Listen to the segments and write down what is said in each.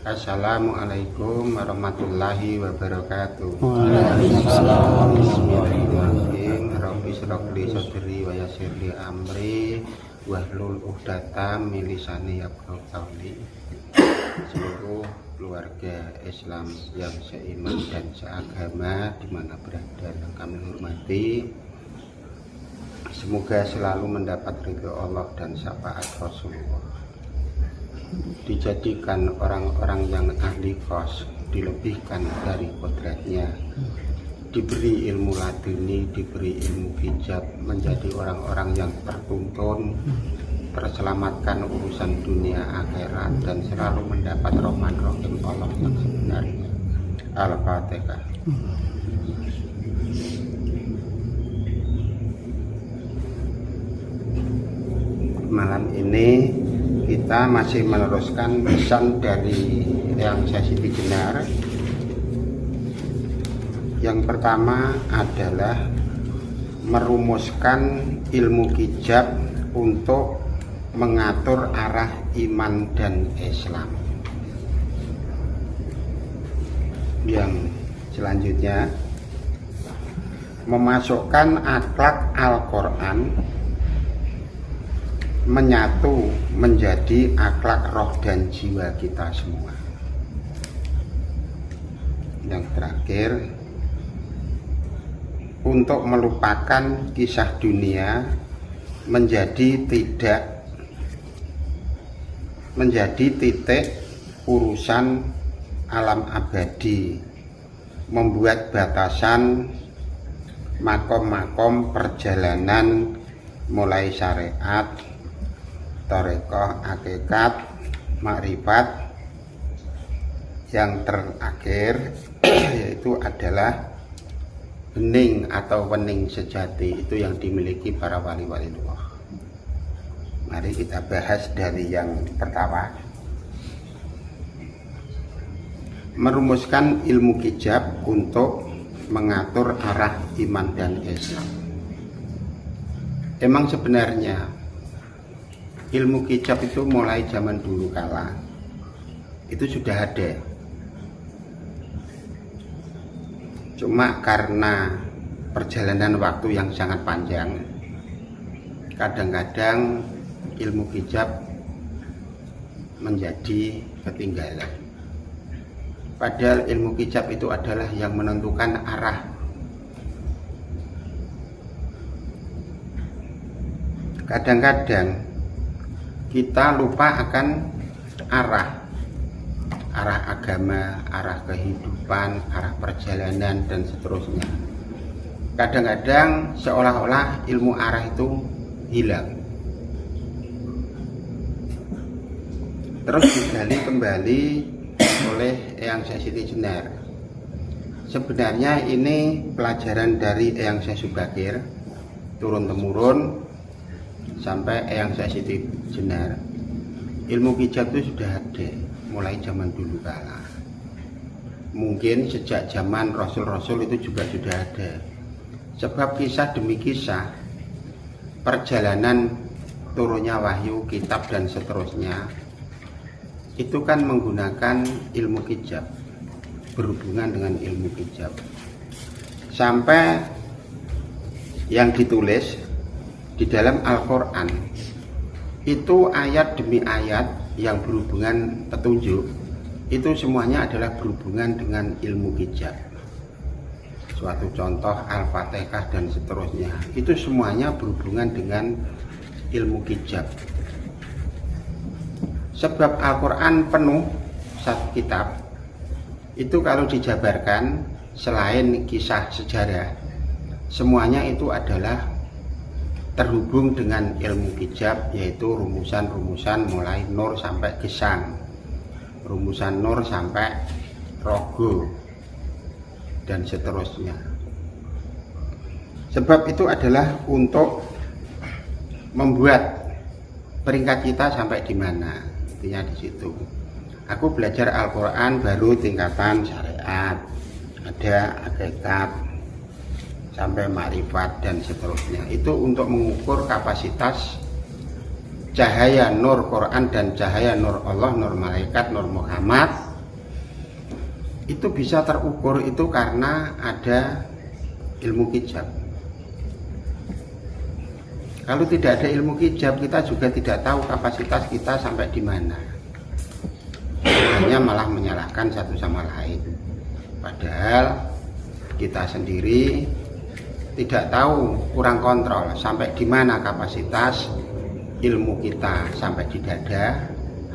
Assalamualaikum warahmatullahi wabarakatuh. Waalaikumsalam. Bismillahirrahmanirrahim. Rabbi shrah li sadri wa yassir li amri wahlul 'uqdatam min lisani yafqahu qawli. Seluruh keluarga Islam yang seiman dan seagama di mana berada yang kami hormati, semoga selalu mendapat ridho Allah dan syafaat Rasulullah. Dijadikan orang-orang yang ahli kos, dilebihkan dari kodratnya, diberi ilmu laduni, diberi ilmu hijab, menjadi orang-orang yang tertuntun, terselamatkan urusan dunia akhirat, dan selalu mendapat rahman rahim Allah yang sebenarnya. Al-Fatihah. Malam ini kita masih meneruskan pesan dari Eyang Siti Jenar. Yang pertama adalah merumuskan ilmu hijab untuk mengatur arah iman dan Islam. Yang selanjutnya memasukkan akhlak Al-Quran menyatu menjadi akhlak roh dan jiwa kita semua. Yang terakhir, untuk melupakan kisah dunia menjadi titik urusan alam abadi, membuat batasan makom-makom perjalanan mulai syariat, thariqah, hakikat, makrifat. Yang terakhir yaitu adalah bening atau wening sejati, itu yang dimiliki para wali-wali Allah. Mari kita bahas dari yang pertama, merumuskan ilmu hijab untuk mengatur arah iman dan Islam. Emang sebenarnya ilmu hijab itu mulai zaman dulu kala itu sudah ada, cuma karena perjalanan waktu yang sangat panjang, kadang-kadang ilmu hijab menjadi ketinggalan. Padahal ilmu hijab itu adalah yang menentukan arah. Kadang-kadang kita lupa akan arah agama, arah kehidupan, arah perjalanan, dan seterusnya. Kadang-kadang seolah-olah ilmu arah itu hilang. Terus digali kembali oleh Eyang Siti Jenar. Sebenarnya ini pelajaran dari Eyang Subakir, turun-temurun sampai Eyang Siti Jenar. Ilmu hijab itu sudah ada mulai zaman dulu kala. Mungkin sejak zaman Rasul-Rasul itu juga sudah ada. Sebab kisah demi kisah perjalanan turunnya wahyu, kitab, dan seterusnya itu kan menggunakan ilmu hijab, berhubungan dengan ilmu hijab. Sampai yang ditulis di dalam Al-Quran itu ayat demi ayat yang berhubungan petunjuk, itu semuanya adalah berhubungan dengan ilmu hijab. Suatu contoh Al-Fatihah dan seterusnya, itu semuanya berhubungan dengan ilmu hijab. Sebab Al-Quran penuh satu kitab itu, kalau dijabarkan selain kisah sejarah, semuanya itu adalah terhubung dengan ilmu hijab, yaitu rumusan-rumusan mulai nur sampai gesang, rumusan nur sampai rogo, dan seterusnya. Sebab itu adalah untuk membuat peringkat kita sampai di mana, intinya di situ. Aku belajar Al-Quran baru tingkatan syariat, ada hakikat, sampai makrifat, dan seterusnya. Itu untuk mengukur kapasitas cahaya nur Quran dan cahaya nur Allah, nur malaikat, nur Muhammad itu bisa terukur itu karena ada ilmu hijab. Kalau tidak ada ilmu hijab, kita juga tidak tahu kapasitas kita sampai di mana. Hanya malah menyalahkan satu sama lain. Padahal kita sendiri tidak tahu, kurang kontrol sampai di mana kapasitas ilmu kita, sampai di dada,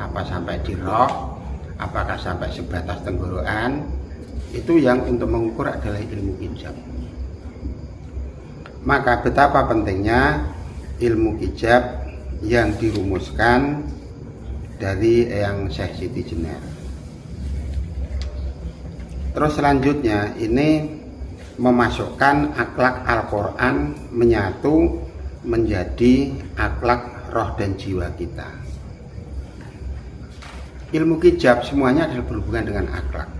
apa sampai di roh, apakah sampai sebatas tenggorokan. Itu yang untuk mengukur adalah ilmu hijab. Maka betapa pentingnya ilmu hijab yang dirumuskan dari Eyang Syekh Siti Jenar. Terus selanjutnya ini memasukkan akhlak Al-Quran menyatu menjadi akhlak roh dan jiwa kita. Ilmu hijab semuanya adalah berhubungan dengan akhlak.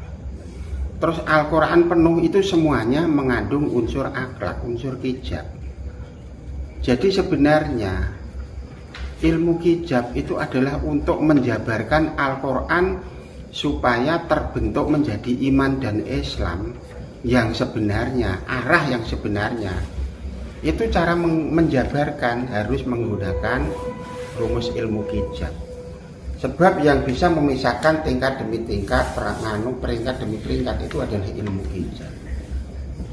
Terus Al-Quran penuh itu semuanya mengandung unsur akhlak, unsur hijab. Jadi sebenarnya ilmu hijab itu adalah untuk menjabarkan Al-Quran supaya terbentuk menjadi iman dan Islam yang sebenarnya, arah yang sebenarnya. Itu cara menjabarkan harus menggunakan rumus ilmu hijab. Sebab yang bisa memisahkan tingkat demi tingkat, peringkat demi peringkat itu adalah ilmu hijab.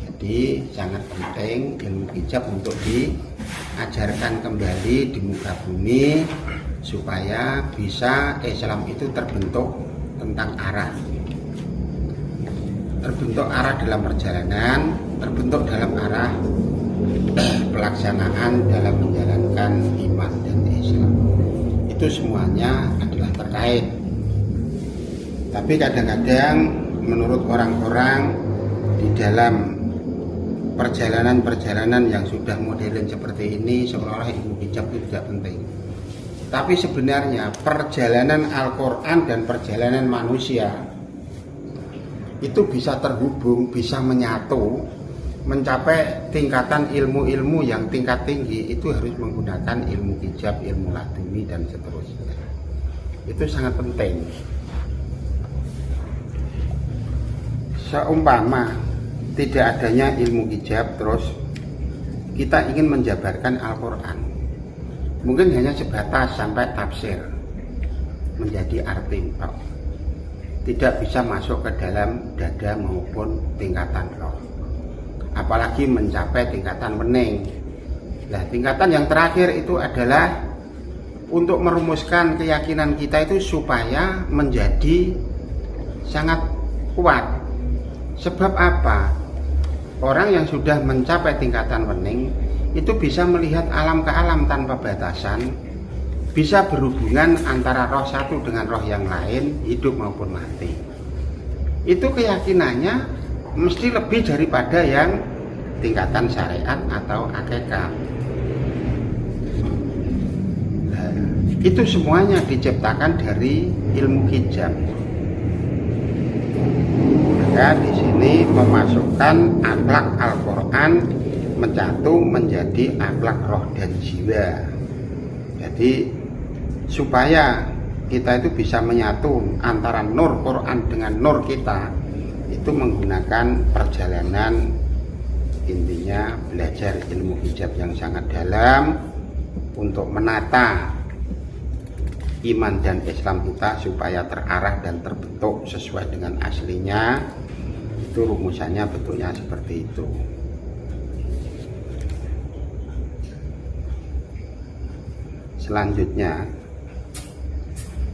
Jadi sangat penting ilmu hijab untuk diajarkan kembali di muka bumi supaya bisa Islam itu terbentuk tentang arah. Terbentuk arah dalam perjalanan, terbentuk dalam arah pelaksanaan dalam menjalankan iman dan Islam. Itu semuanya adalah terkait. Tapi kadang-kadang menurut orang-orang di dalam perjalanan-perjalanan yang sudah modern seperti ini seolah-olah ilmu hijab itu tidak penting. Tapi sebenarnya perjalanan Al-Quran dan perjalanan manusia itu bisa terhubung, bisa menyatu, mencapai tingkatan ilmu-ilmu yang tingkat tinggi. Itu harus menggunakan ilmu hijab, ilmu laduni dan seterusnya. Itu sangat penting. Seumpama tidak adanya ilmu hijab, terus kita ingin menjabarkan Al-Quran, mungkin hanya sebatas sampai tafsir menjadi arti, tidak bisa masuk ke dalam dada maupun tingkatan roh, apalagi mencapai tingkatan wening. Nah, tingkatan yang terakhir itu adalah untuk merumuskan keyakinan kita itu supaya menjadi sangat kuat. Sebab apa? Orang yang sudah mencapai tingkatan wening itu bisa melihat alam ke alam tanpa batasan, bisa berhubungan antara roh satu dengan roh yang lain, hidup maupun mati. Itu keyakinannya mesti lebih daripada yang tingkatan syariat atau hakikat. Nah, itu semuanya diciptakan dari ilmu hijab. Maka di sini memasukkan akhlak Al-Quran mencatu menjadi akhlak roh dan jiwa. Jadi supaya kita itu bisa menyatu antara nur Quran dengan nur kita, itu menggunakan perjalanan, intinya belajar ilmu hijab yang sangat dalam untuk menata iman dan Islam kita supaya terarah dan terbentuk sesuai dengan aslinya. Itu rumusannya bentuknya seperti itu. Selanjutnya,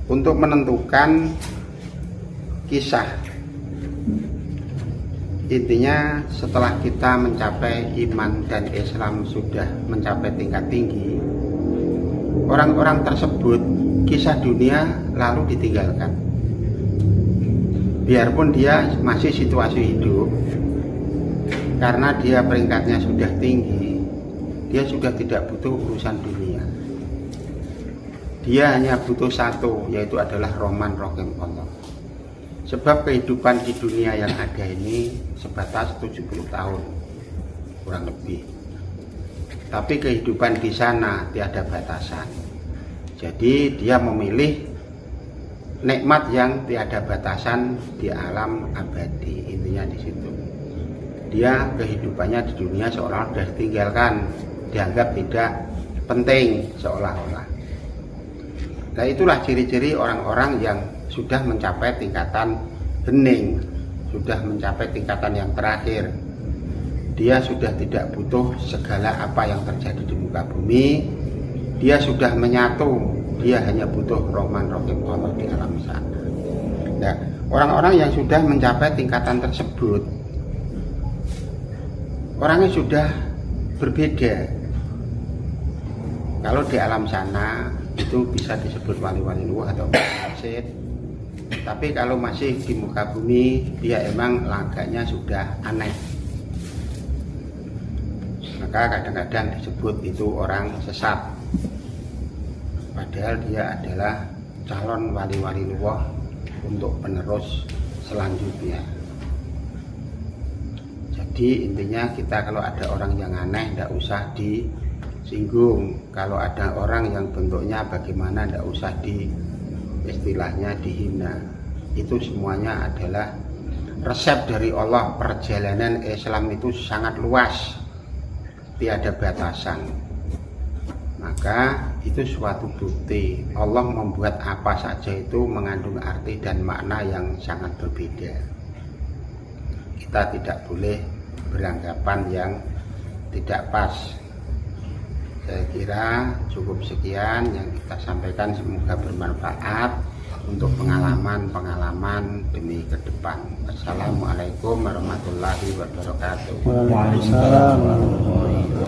untuk menentukan kisah, intinya setelah kita mencapai iman dan Islam sudah mencapai tingkat tinggi, orang-orang tersebut kisah dunia lalu ditinggalkan. Biarpun dia masih situasi hidup, karena dia peringkatnya sudah tinggi, dia sudah tidak butuh urusan dunia. Dia hanya butuh satu, yaitu adalah Rahman Rahim Allah. Sebab kehidupan di dunia yang ada ini sebatas 70 tahun kurang lebih. Tapi kehidupan di sana tiada batasan. Jadi dia memilih nikmat yang tiada batasan di alam abadi. Intinya di situ. Dia kehidupannya di dunia seolah sudah ditinggalkan, dianggap tidak penting seolah-olah. Nah, itulah ciri-ciri orang-orang yang sudah mencapai tingkatan hening, sudah mencapai tingkatan yang terakhir. Dia sudah tidak butuh segala apa yang terjadi di muka bumi. Dia sudah menyatu. Dia hanya butuh Rahman Rahim Allah di alam sana. Nah, orang-orang yang sudah mencapai tingkatan tersebut, orangnya sudah berbeda. Kalau di alam sana itu bisa disebut wali-wali luwih atau mursyid. Tapi kalau masih di muka bumi, dia emang lagaknya sudah aneh. Maka kadang-kadang disebut itu orang sesat. Padahal dia adalah calon wali-wali luwih untuk penerus selanjutnya. Jadi intinya kita kalau ada orang yang aneh tidak usah disinggung. Kalau ada orang yang bentuknya bagaimana tidak usah istilahnya dihina. Itu semuanya adalah resep dari Allah. Perjalanan Islam itu sangat luas, tiada batasan. Maka itu suatu bukti Allah membuat apa saja itu mengandung arti dan makna yang sangat berbeda. Kita tidak boleh beranggapan yang tidak pas. Saya kira cukup sekian yang kita sampaikan, semoga bermanfaat untuk pengalaman-pengalaman demi ke depan. Assalamualaikum warahmatullahi wabarakatuh. Waalaikumsalam warahmatullahi wabarakatuh.